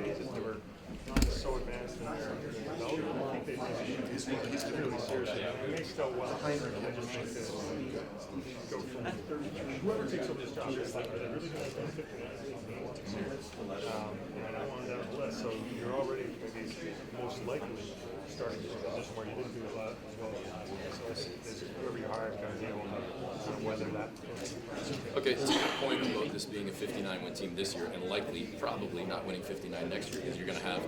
phases that were so advanced in their development. I think he's really serious. He may still well. I just think that go from whoever takes over this job is like they're really going to benefit from that. And I'm on down the list, so you're already maybe most likely starting from a position where you didn't do a lot as well. So it's whoever you hire is going to be able to weather that. Okay, to your point about this being a 59-win team this year and likely, probably not winning 59 next year, because you're going to have,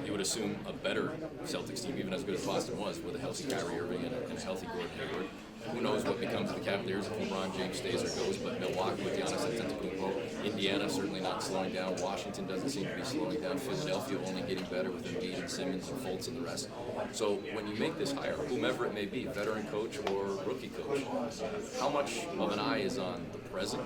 you would assume, a better Celtics team, even as good as Boston was, with a healthy Kyrie Irving and a healthy Gordon Hayward. Who knows what becomes of the Cavaliers if LeBron James stays or goes, but Milwaukee with Giannis Antetokounmpo, Indiana certainly not slowing down, Washington doesn't seem to be slowing down, Philadelphia only getting better with Embiid and Simmons and Fultz and the rest. So when you make this hire, whomever it may be, veteran coach or rookie coach, how much of an eye is on the present?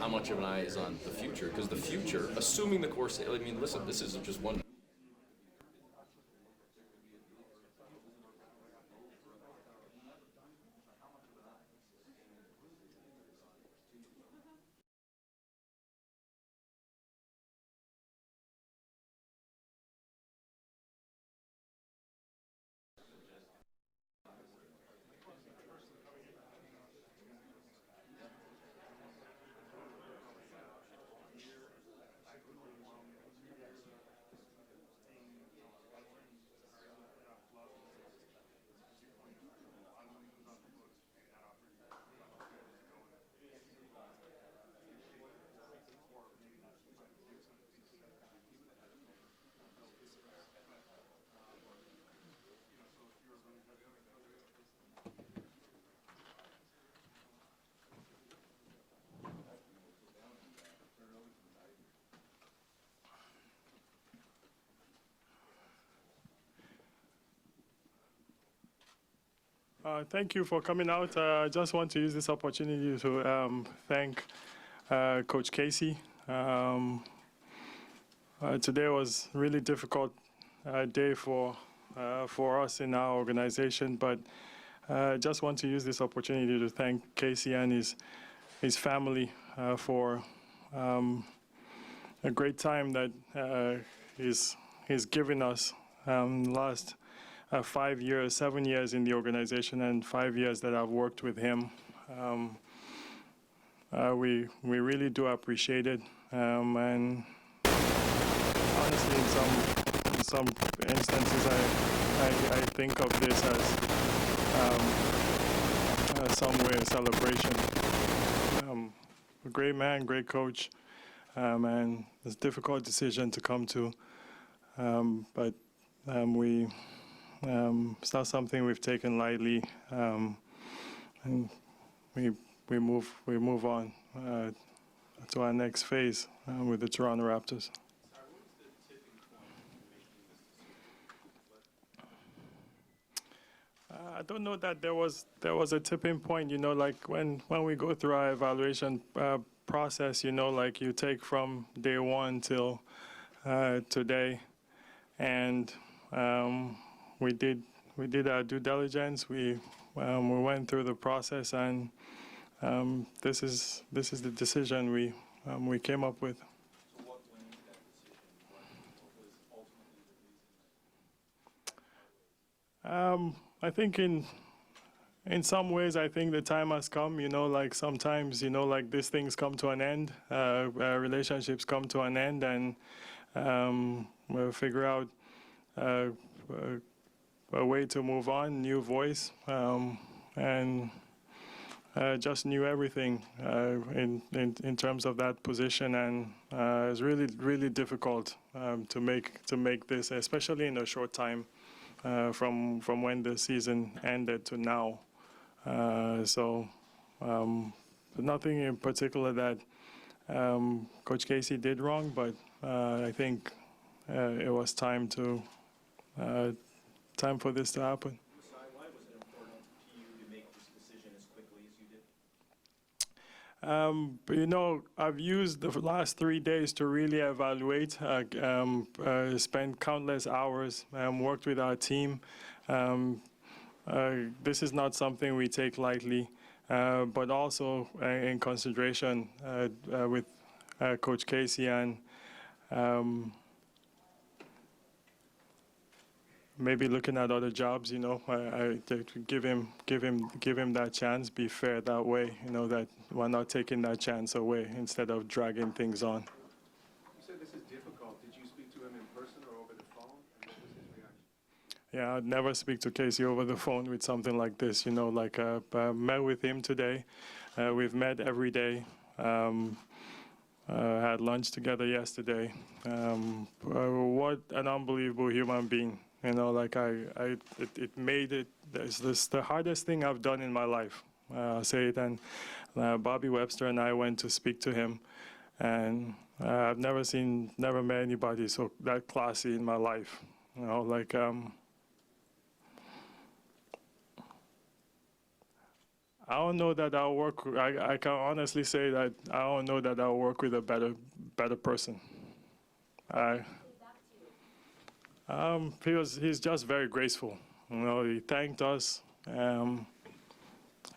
How much of an eye is on the future? Because the future, assuming the course, I mean, listen, this isn't just one. Thank you for coming out. I just want to use this opportunity to thank Coach Casey. Today was a really difficult day for us in our organization, but I just want to use this opportunity to thank Casey and his family for a great time that he's given us last 5 years, 7 years in the organization, and 5 years that I've worked with him. We really do appreciate it, and honestly, in some instances, I think of this as some way a celebration. A great man, great coach, and it's a difficult decision to come to, but it's not something we've taken lightly, and we move on to our next phase with the Toronto Raptors. I don't know that there was a tipping point. You know, like when we go through our evaluation process, you know, like you take from day one till today, and we did our due diligence. We went through the process, and this is the decision we came up with. So what went into that decision? What was ultimately the reason? I think in some ways, I think the time has come. You know, like sometimes, you know, like these things come to an end, relationships come to an end, and we'll figure out a way to move on, new voice, and just knew everything in terms of that position, and it's really difficult to make this, especially in a short time from when the season ended to now. So nothing in particular that Coach Casey did wrong, but I think it was time for this to happen. Masai, why was it important to you to make this decision as quickly as you did? But you know, I've used the last 3 days to really evaluate, spent countless hours, worked with our team. This is not something we take lightly, but also in consideration with Coach Casey, and maybe looking at other jobs. I to give him that chance. Be fair that way. That we're not taking that chance away instead of dragging things on. You said this is difficult. Did you speak to him in person or over the phone? And what was his reaction? Yeah, I'd never speak to Casey over the phone with something like this. I met with him today. We've met every day. Had lunch together yesterday. What an unbelievable human being. It made it. This the hardest thing I've done in my life. I'll say it. And Bobby Webster and I went to speak to him, and I've never met anybody so that classy in my life. I don't know that I'll work. I can honestly say that I don't know that I'll work with a better person. He's just very graceful. He thanked us.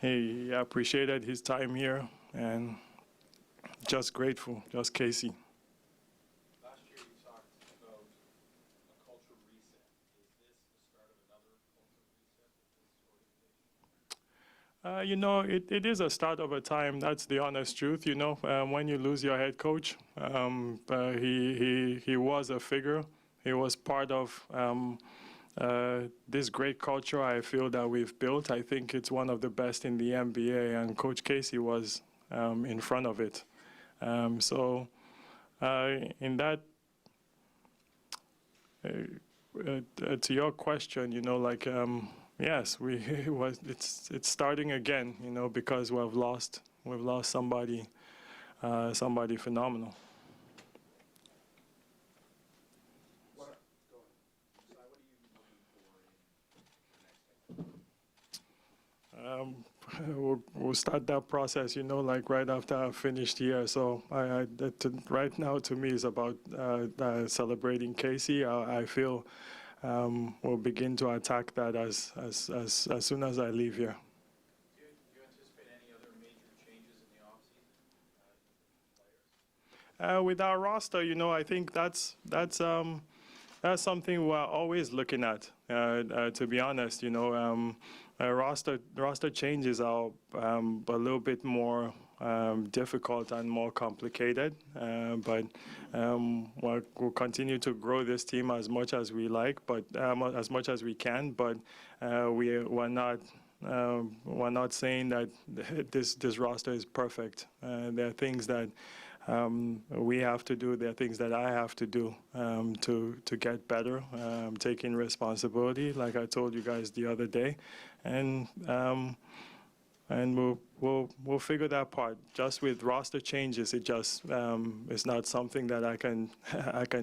He appreciated his time here, and just grateful. Just Casey. Last year you talked about a culture reset. Is this the start of another culture reset with this organization? It is a start of a time. That's the honest truth. When you lose your head coach, he was a figure. He was part of this great culture I feel that we've built. I think it's one of the best in the NBA, and Coach Casey was in front of it. In that, to your question, yes, it's starting again, because we've lost somebody phenomenal. We'll start that process, right after I've finished here. So right now, to me, is about celebrating Casey. I feel we'll begin to attack that as soon as I leave here. Do you anticipate any other major changes in the offseason? With our roster, I think that's something we're always looking at. To be honest, roster changes are a little bit more difficult and more complicated. But we'll continue to grow this team as much as we like, but as much as we can. But we're not saying that this roster is perfect. There are things that we have to do. There are things that I have to do to get better. Taking responsibility, like I told you guys the other day, and we'll figure that part. Just with roster changes, it just is not something that I can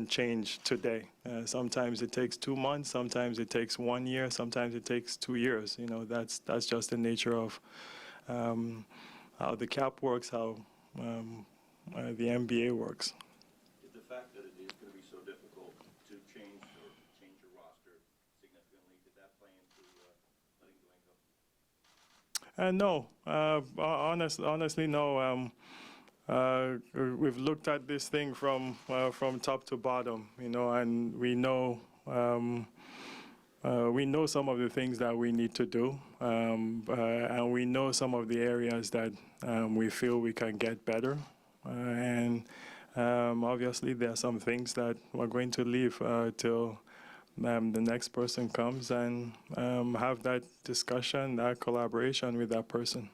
change today. Sometimes it takes 2 months. Sometimes it takes 1 year. Sometimes it takes 2 years. That's just the nature of how the cap works, how the NBA works. Is the fact that it is going to be so difficult to change your roster significantly, did that play into letting Dwane go? No, honestly, no. We've looked at this thing from top to bottom, and we know some of the things that we need to do, and we know some of the areas that we feel we can get better. And obviously, there are some things that we're going to leave till the next person comes and have that discussion, that collaboration with that person.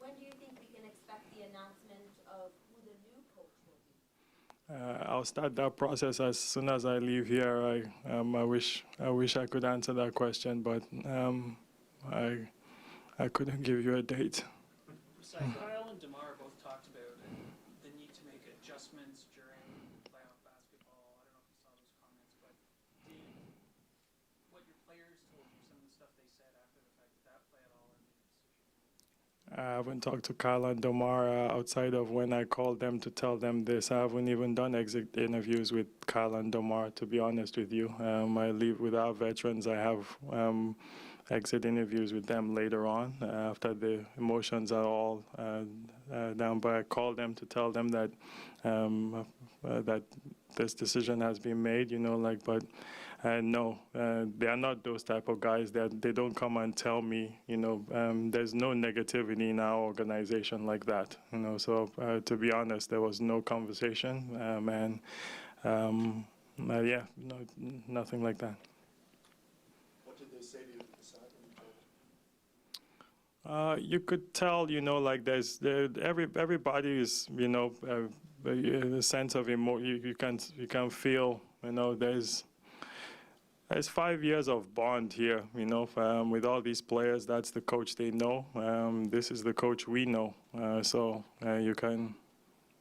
When do you think we can expect the announcement of who the new coach will be? I'll start that process as soon as I leave here. I wish I could answer that question, but I couldn't give you a date. So Kyle and DeMar both talked about the need to make adjustments during playoff basketball. I don't know if you saw those comments, but what your players told you, some of the stuff they said after the fact, did that play at all in the decision? I haven't talked to Kyle and DeMar outside of when I called them to tell them this. I haven't even done exit interviews with Kyle and DeMar, to be honest with you. I live with our veterans. I have exit interviews with them later on after the emotions are all down. But I called them to tell them that that this decision has been made. But no, they are not those type of guys that they don't come and tell me. There's no negativity in our organization like that. So to be honest, there was no conversation, and yeah, no, nothing like that. What did they say to you at the side when you told them? You could tell, everybody is, a sense of you can feel, there's 5 years of bond here, with all these players. That's the coach they know. This is the coach we know. So you can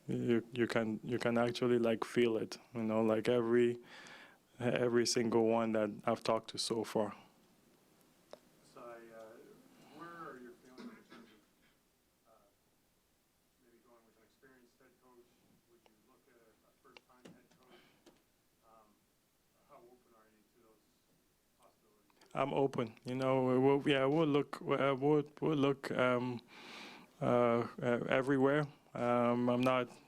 actually feel it, every single one that I've talked to so far. Where are your feelings in terms of maybe going with an experienced head coach? Would you look at a first-time head coach? How open are you to those possibilities? I'm open. We'll look everywhere. I'm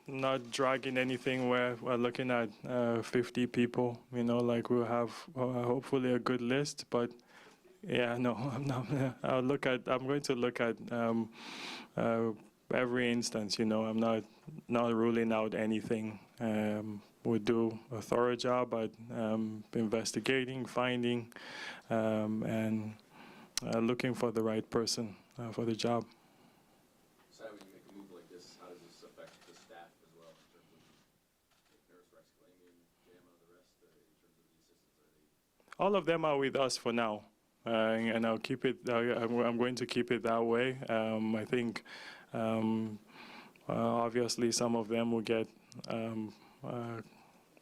not dragging anything where we're looking at 50 people. We'll have hopefully a good list, but. Yeah, no, I'm not. I'm going to look at every instance. I'm not ruling out anything. We'll do a thorough job at investigating, finding, and looking for the right person for the job. So when you make a move like this, how does this affect the staff as well in terms of Nurse, Rex, Lamian, Gamma, the rest, in terms of the assistants? All of them are with us for now. And I'll keep it. I'm going to keep it that way. I think, obviously, some of them will get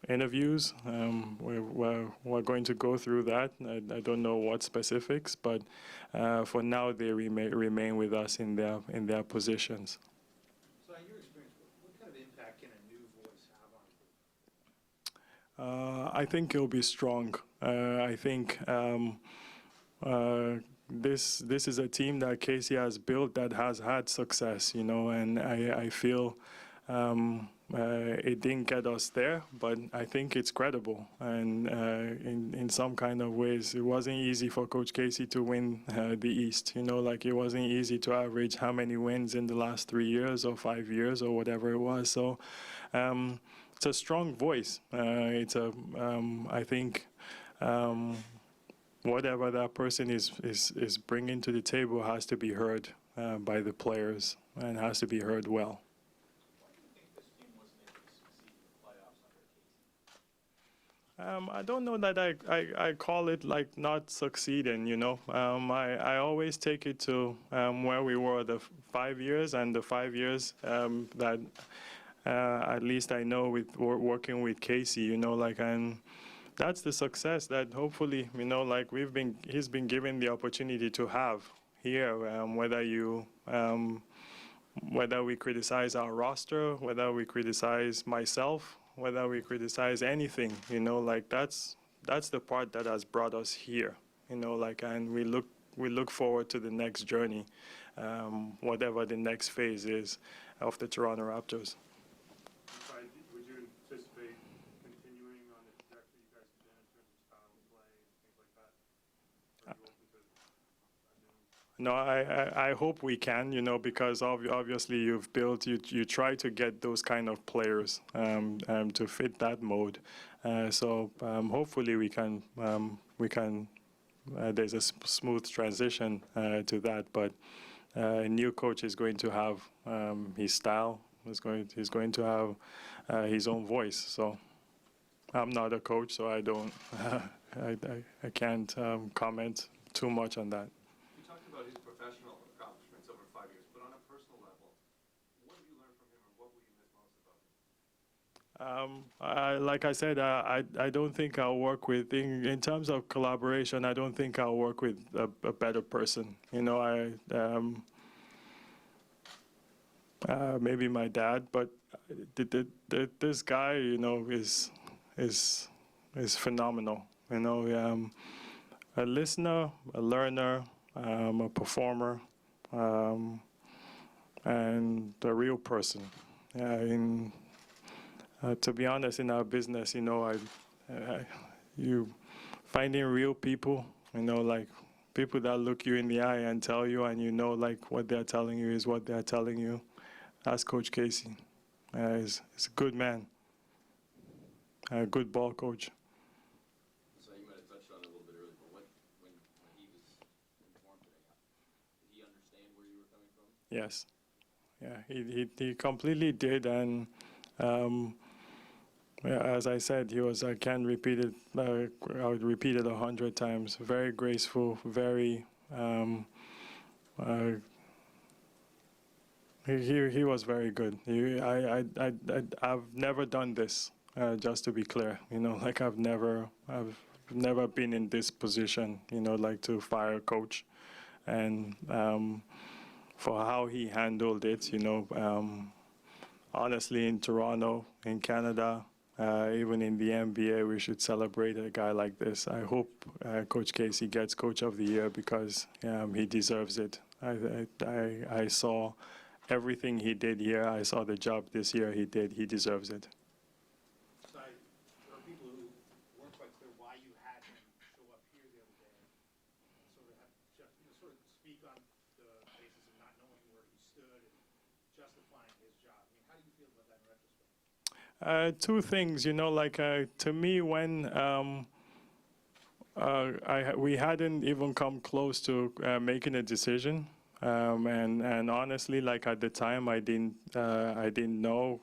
interviews. We're going to go through that. I don't know what specifics, but for now, they remain with us in their positions. So, in your experience, what kind of impact can a new voice have on you? I think it'll be strong. I think. This is a team that Casey has built that has had success, and I feel it didn't get us there, but I think it's credible. And in some kind of ways, it wasn't easy for Coach Casey to win the East. It wasn't easy to average how many wins in the last 3 years or 5 years or whatever it was. So it's a strong voice. I think. Whatever that person is bringing to the table has to be heard by the players and has to be heard well. Why do you think this team wasn't able to succeed in the playoffs under Casey? I don't know that I call it not succeeding, I always take it to where we were the 5 years and the 5 years that at least I know with working with Casey, and that's the success that hopefully, he's been given the opportunity to have here, whether we criticize our roster, whether we criticize myself, whether we criticize anything, that's the part that has brought us here, and we look forward to the next journey, whatever the next phase is of the Toronto Raptors. Would you anticipate continuing on the trajectory you guys have been in terms of style of play and things like that? Are you open to No, I hope we can, because obviously you've built, you try to get those kind of players to fit that mode. So hopefully we can there's a smooth transition to that. But a new coach is going to have his style. He's going to have his own voice. So I'm not a coach, so I don't I can't comment too much on that. You talked about his professional accomplishments over 5 years, but on a personal level, what have you learned from him, or what will you miss most about him? Like I said, I don't think I'll work with, in terms of collaboration, I don't think I'll work with a better person. Maybe my dad, but this guy, is phenomenal. a listener, a learner, a performer, and a real person. To be honest, in our business, you finding real people, like people that look you in the eye and tell you, and like what they're telling you is what they're telling you. That's Coach Casey. He's a good man, a good ball coach. So you might have touched on it a little bit earlier, but when he was informed today, did he understand where you were coming from? Yes. Yeah, he completely did, and as I said, I can't repeat it. I would repeat it 100 times. Very graceful, very. He was very good. I've never done this. Just to be clear, like I've never been in this position. Like to fire a coach, and for how he handled it. Honestly, in Toronto, in Canada. Even in the NBA, we should celebrate a guy like this. I hope Coach Casey gets Coach of the Year because he deserves it. I saw everything he did here. I saw the job this year he did. He deserves it. So there are people who weren't quite clear why you had him show up here the other day and sort of have sort of speak on the basis of not knowing where he stood and justifying his job. I mean, how do you feel about that in retrospect? Two things, to me, when we hadn't even come close to making a decision, and honestly, like at the time, I didn't know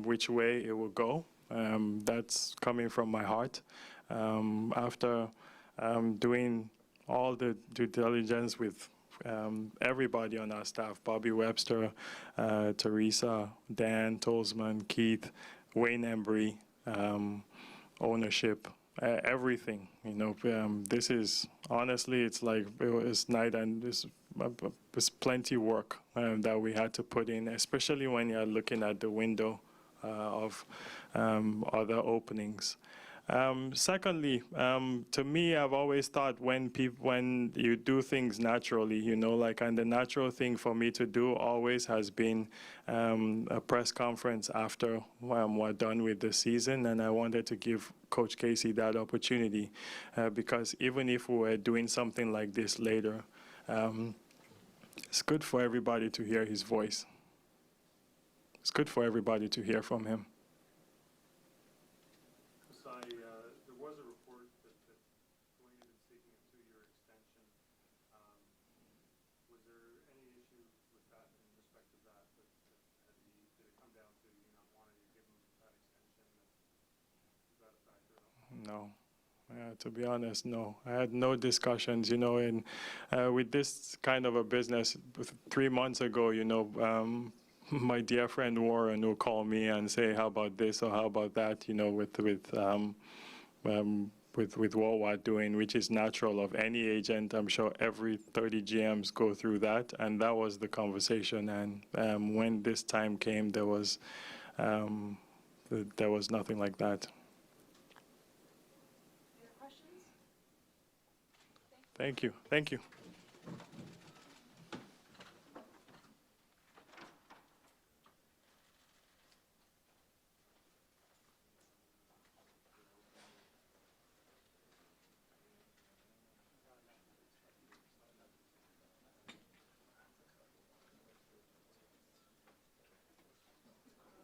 which way it would go. That's coming from my heart. After doing all the due diligence with everybody on our staff, Bobby Webster, Teresa, Dan Tolzman, Keith, Wayne Embry, ownership, everything. This is honestly, it's like it's night and there's plenty work that we had to put in, especially when you're looking at the window of other openings. Secondly, to me, I've always thought when you do things naturally, and the natural thing for me to do always has been a press conference after we're done with the season, and I wanted to give Coach Casey that opportunity because even if we were doing something like this later, it's good for everybody to hear his voice. It's good for everybody to hear from him. There was a report that Dwane had been seeking a 2-year extension. Was there any issue with that in respect of that? Did it come down to you not wanting to give him that extension? Is that a factor at all? No. To be honest, no. I had no discussions, and with this kind of a business, 3 months ago, my dear friend Warren will call me and say, how about this or how about that, with what we're doing, which is natural of any agent. I'm sure every 30 GMs go through that, and that was the conversation. And when this time came, there was nothing like that. Any other questions? Thank you. Thank you.